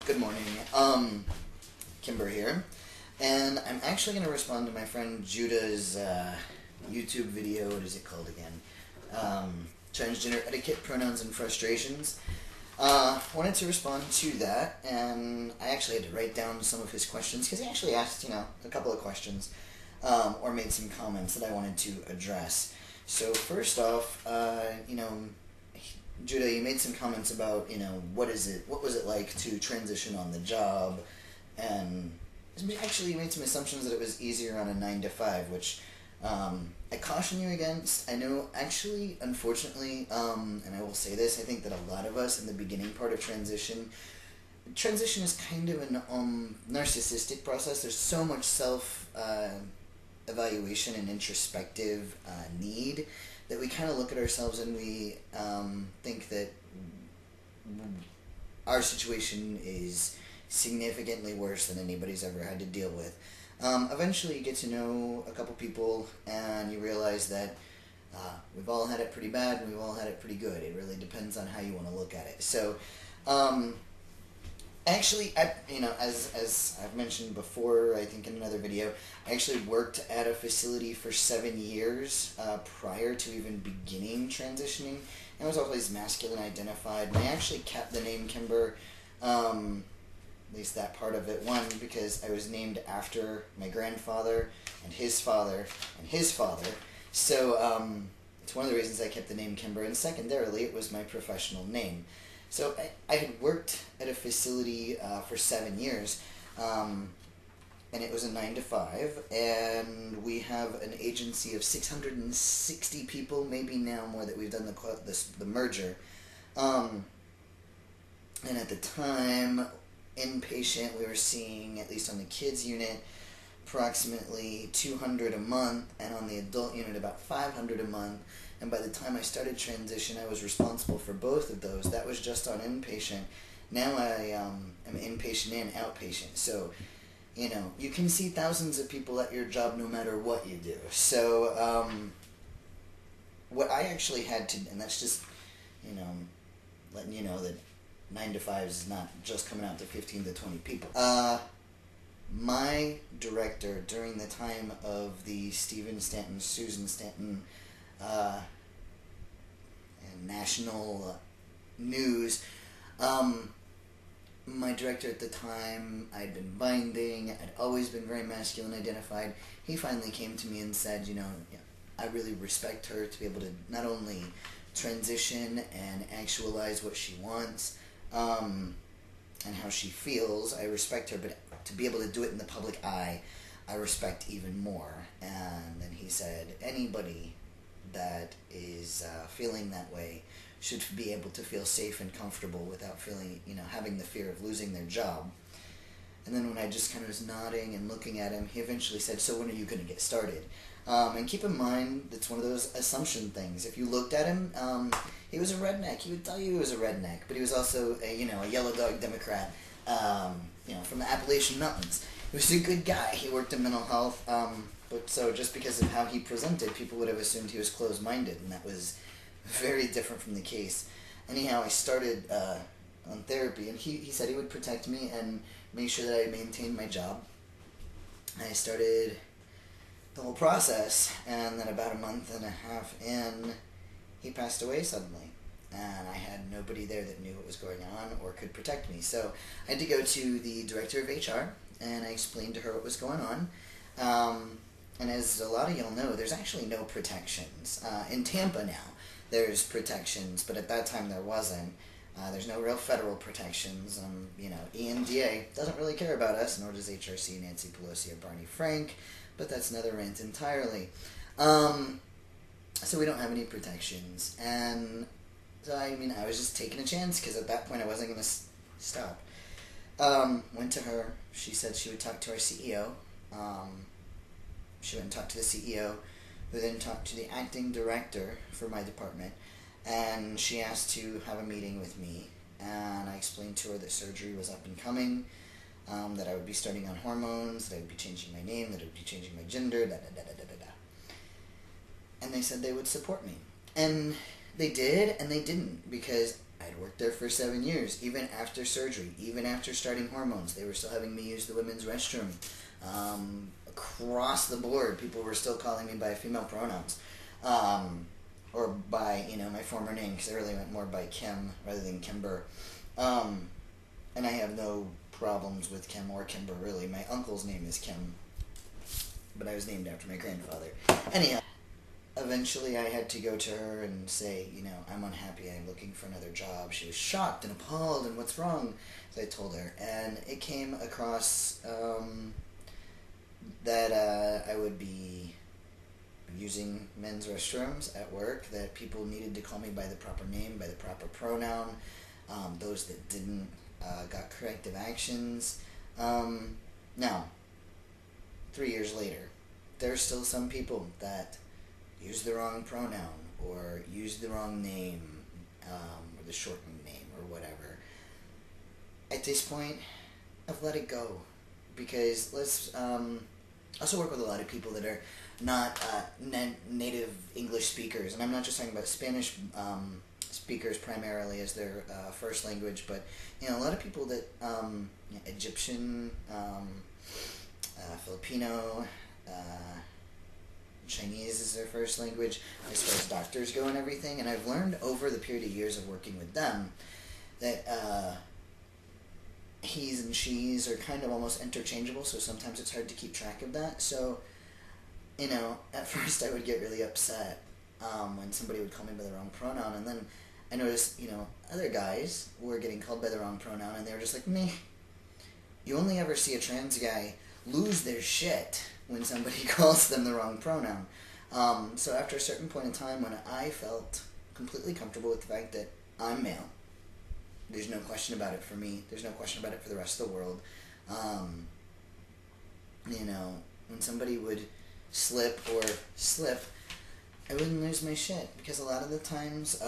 Good morning. Kimber here, and I'm actually going to respond to my friend Judah's YouTube video. What is it called again? Transgender etiquette, pronouns, and frustrations. Wanted to respond to that, and I actually had to write down some of his questions because he actually asked, a couple of questions, or made some comments that I wanted to address. So first off, Judah, you made some comments about, what was it like to transition on the job, and actually you made some assumptions that it was easier on a 9 to 5, which I caution you against. I know, actually, unfortunately, and I will say this, I think that a lot of us in the beginning part of transition is kind of an narcissistic process. There's so much evaluation and introspective need that we kind of look at ourselves and we think that our situation is significantly worse than anybody's ever had to deal with. Eventually you get to know a couple people and you realize that we've all had it pretty bad and we've all had it pretty good. It really depends on how you want to look at it. So actually, as I've mentioned before, I think in another video, I actually worked at a facility for 7 years prior to even beginning transitioning. And I was always masculine identified, and I actually kept the name Kimber, at least that part of it. One, because I was named after my grandfather and his father and his father. So it's one of the reasons I kept the name Kimber, and secondarily, it was my professional name. So I had worked at a facility for 7 years, and it was a 9 to 5, and we have an agency of 660 people, maybe now more that we've done the merger. And at the time, inpatient, we were seeing, at least on the kids unit, approximately 200 a month, and on the adult unit about 500 a month. And by the time I started transition, I was responsible for both of those. That was just on inpatient. Now I am inpatient and outpatient. So, you can see thousands of people at your job no matter what you do. So, what I actually had to, and that's just, letting you know that 9 to 5 is not just coming out to 15 to 20 people. My director during the time of the Stephen Stanton, Susan Stanton, and national news, my director at the time, I'd been binding, I'd always been very masculine identified. He finally came to me and said, I really respect her to be able to not only transition and actualize what she wants, and how she feels. I respect her, but to be able to do it in the public eye, I respect even more. And then he said, anybody that is feeling that way should be able to feel safe and comfortable without feeling, having the fear of losing their job. And then when I just kind of was nodding and looking at him, he eventually said, so when are you going to get started? And keep in mind, it's one of those assumption things. If you looked at him, he was a redneck. He would tell you he was a redneck, but he was also a yellow dog Democrat, from the Appalachian Mountains. He was a good guy. He worked in mental health, but so just because of how he presented, people would have assumed he was closed-minded, and that was very different from the case. Anyhow, I started on therapy, and he said he would protect me and make sure that I maintained my job. I started the whole process, and then about a month and a half in, he passed away suddenly, and I had nobody there that knew what was going on or could protect me. So I had to go to the director of HR, and I explained to her what was going on. And as a lot of y'all know, there's actually no protections. In Tampa now, there's protections, but at that time there wasn't. There's no real federal protections. ENDA doesn't really care about us, nor does HRC, Nancy Pelosi, or Barney Frank, but that's another rant entirely. So we don't have any protections. And so, I was just taking a chance, because at that point I wasn't going to stop. Went to her. She said she would talk to our CEO. She went and talked to the CEO, who then talked to the acting director for my department, and she asked to have a meeting with me, and I explained to her that surgery was up and coming, that I would be starting on hormones, that I would be changing my name, that I would be changing my gender, da-da-da-da-da-da. And they said they would support me. And they did, and they didn't, because I'd worked there for 7 years. Even after surgery, even after starting hormones, they were still having me use the women's restroom. Across the board, people were still calling me by female pronouns. Or by, my former name, because I really went more by Kim rather than Kimber. And I have no problems with Kim or Kimber, really. My uncle's name is Kim, but I was named after my grandfather. Anyhow, eventually I had to go to her and say, I'm unhappy, I'm looking for another job. She was shocked and appalled, and what's wrong? So I told her, and it came across that I would be using men's restrooms at work, that people needed to call me by the proper name, by the proper pronoun. Those that didn't got corrective actions. Now, 3 years later, there's still some people that use the wrong pronoun or use the wrong name or the shortened name or whatever. At this point, I've let it go, because I also work with a lot of people that are not native English speakers, and I'm not just talking about Spanish speakers primarily as their first language, but a lot of people that Egyptian, Filipino, Chinese is their first language as far as doctors go and everything. And I've learned over the period of years of working with them that he's and she's are kind of almost interchangeable, so sometimes it's hard to keep track of that. So, at first I would get really upset when somebody would call me by the wrong pronoun, and then I noticed, other guys were getting called by the wrong pronoun, and they were just like, meh. You only ever see a trans guy lose their shit when somebody calls them the wrong pronoun. So after a certain point in time, when I felt completely comfortable with the fact that I'm male, there's no question about it for me, there's no question about it for the rest of the world, when somebody would slip, I wouldn't lose my shit, because a lot of the times,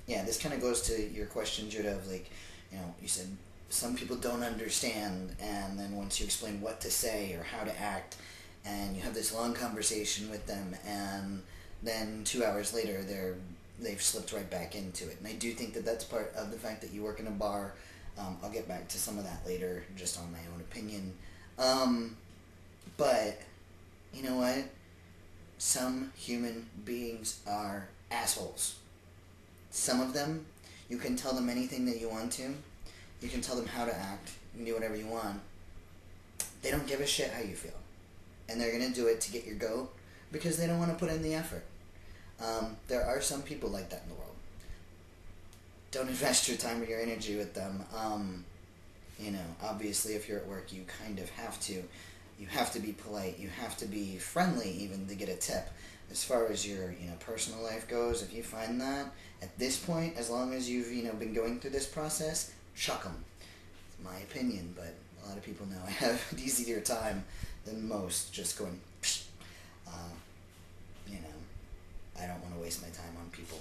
this kind of goes to your question, Judah, of you said some people don't understand, and then once you explain what to say or how to act, and you have this long conversation with them, and then 2 hours later they've slipped right back into it. And I do think that that's part of the fact that you work in a bar. I'll get back to some of that later, just on my own opinion. But, you know what? Some human beings are assholes. Some of them, you can tell them anything that you want to. You can tell them how to act. You can do whatever you want. They don't give a shit how you feel. And they're going to do it to get your goat because they don't want to put in the effort. There are some people like that in the world. Don't invest your time or your energy with them. Obviously if you're at work, you kind of have to. You have to be polite. You have to be friendly even to get a tip. As far as your personal life goes, if you find that, at this point, as long as you've been going through this process, chuck them. It's my opinion, but a lot of people know I have an easier time than most just going, psh. I don't want to waste my time on people.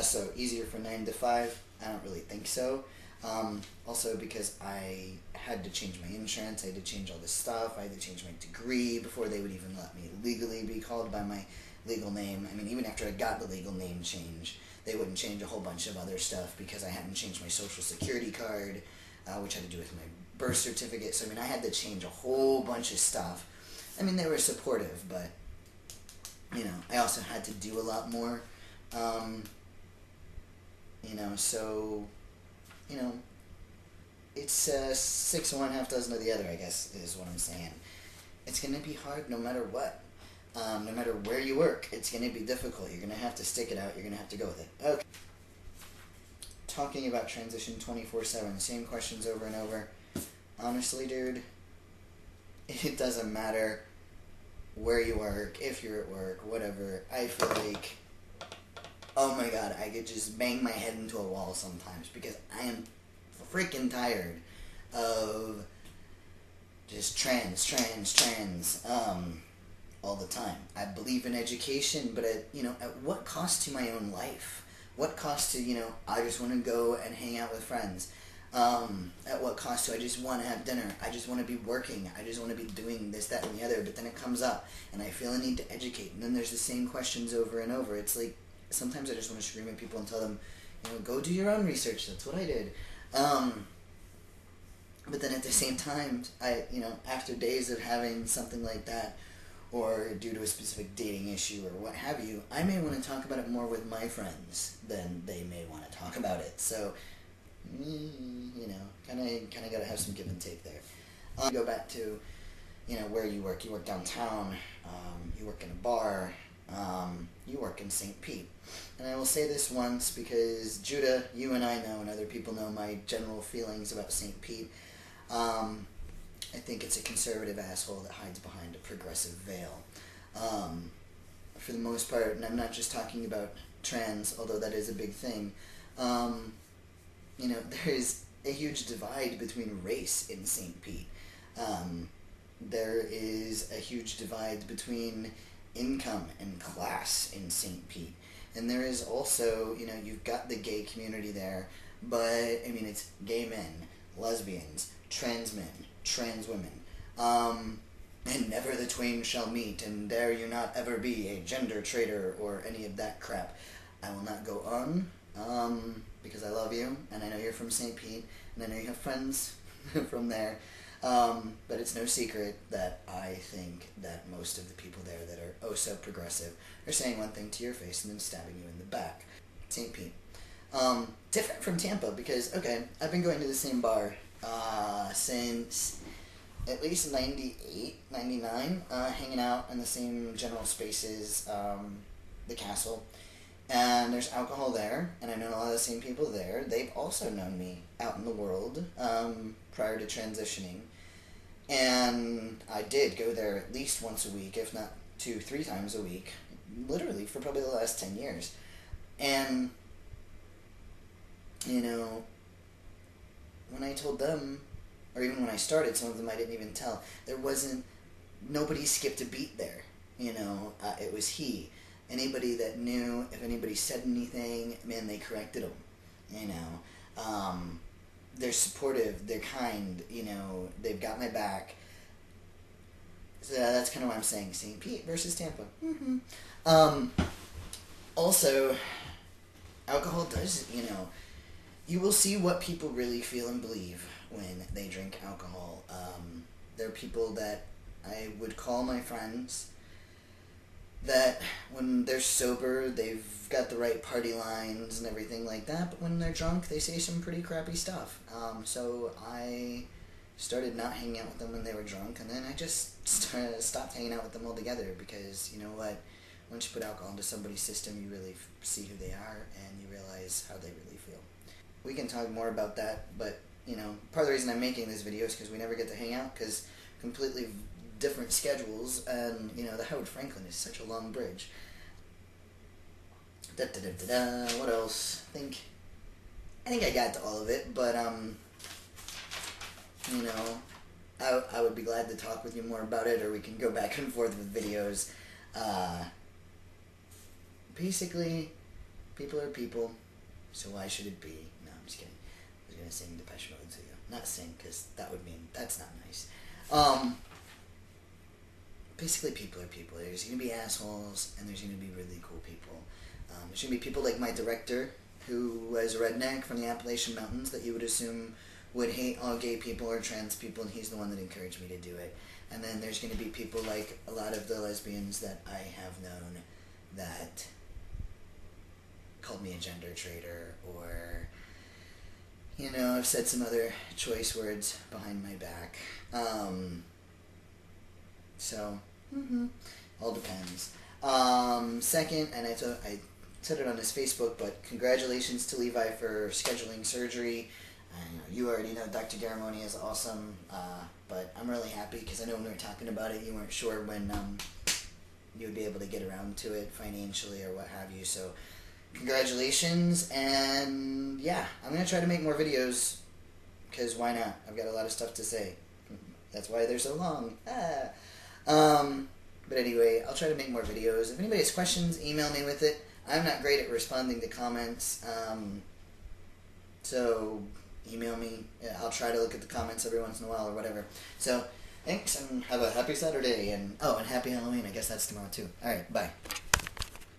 So easier for 9 to 5? I don't really think so. Also because I had to change my insurance, I had to change all this stuff, I had to change my degree before they would even let me legally be called by my legal name. I mean, even after I got the legal name change, they wouldn't change a whole bunch of other stuff because I hadn't changed my social security card, which had to do with my birth certificate. So, I had to change a whole bunch of stuff. They were supportive, but, I also had to do a lot more. It's 6 of one, half dozen of the other, I guess, is what I'm saying. It's going to be hard no matter what. No matter where you work, it's going to be difficult. You're going to have to stick it out. You're going to have to go with it. Okay. Talking about transition 24/7, same questions over and over. Honestly, dude, it doesn't matter where you work, if you're at work, whatever. I feel like, oh my god, I could just bang my head into a wall sometimes because I am freaking tired of just trans all the time. I believe in education, but at what cost to my own life? What cost to, I just want to go and hang out with friends? At what cost do I just want to have dinner? I just want to be working. I just want to be doing this, that, and the other. But then it comes up, and I feel a need to educate. And then there's the same questions over and over. It's like, sometimes I just want to scream at people and tell them, go do your own research. That's what I did. But then at the same time, after days of having something like that, or due to a specific dating issue or what have you, I may want to talk about it more with my friends than they may want to talk about it. So, kind of got to have some give and take there. Go back to, where you work. You work downtown. You work in a bar. You work in St. Pete. And I will say this once because, Judah, you and I know, and other people know my general feelings about St. Pete. I think it's a conservative asshole that hides behind a progressive veil. For the most part, and I'm not just talking about trans, although that is a big thing, there is a huge divide between race in St. Pete. There is a huge divide between income and class in St. Pete. And there is also, you've got the gay community there, but, it's gay men, lesbians, trans men, trans women, and never the twain shall meet, and dare you not ever be a gender traitor or any of that crap. I will not go on, because I love you, and I know you're from St. Pete, and I know you have friends from there, but it's no secret that I think that most of the people there that are oh so progressive are saying one thing to your face and then stabbing you in the back. St. Pete. Different from Tampa, because, I've been going to the same bar since at least 98, 99, hanging out in the same general spaces, the Castle, and there's alcohol there, and I know a lot of the same people there. They've also known me out in the world prior to transitioning, and I did go there at least once a week, if not 2-3 times a week, literally for probably the last 10 years, and when I told them, or even when I started, some of them I didn't even tell, nobody skipped a beat there, it was he. Anybody that knew, if anybody said anything, man, they corrected them, they're supportive, they're kind, they've got my back. So that's kind of what I'm saying, St. Pete versus Tampa. Also, alcohol does, you will see what people really feel and believe when they drink alcohol. There are people that I would call my friends that when they're sober, they've got the right party lines and everything like that, but when they're drunk, they say some pretty crappy stuff. So I started not hanging out with them when they were drunk, and then I just stopped hanging out with them altogether, because, you know what, once you put alcohol into somebody's system, you really see who they are, and you realize how they really feel. We can talk more about that, but, part of the reason I'm making this video is because we never get to hang out, because completely different schedules, and, the Howard Franklin is such a long bridge. What else? I think I got to all of it, but, I would be glad to talk with you more about it, or we can go back and forth with videos. Basically, people are people, so why should it be? No, I'm just kidding. I was going to sing Depeche Mode to you. Not sing, because that would mean that's not nice. Basically, people are people. There's going to be assholes, and there's going to be really cool people. There's going to be people like my director, who was a redneck from the Appalachian Mountains that you would assume would hate all gay people or trans people, and he's the one that encouraged me to do it. And then there's going to be people like a lot of the lesbians that I have known that called me a gender traitor, or, I've said some other choice words behind my back. So, all depends. Second, and I said it on his Facebook, but congratulations to Levi for scheduling surgery. You already know Dr. Garamoni is awesome, but I'm really happy because I know when we were talking about it, you weren't sure when you would be able to get around to it financially or what have you, so congratulations, and yeah, I'm going to try to make more videos, because why not? I've got a lot of stuff to say. That's why they're so long. But anyway, I'll try to make more videos. If anybody has questions, email me with it. I'm not great at responding to comments, so email me. I'll try to look at the comments every once in a while or whatever. So, thanks, and have a happy Saturday, and happy Halloween. I guess that's tomorrow too. Alright, bye.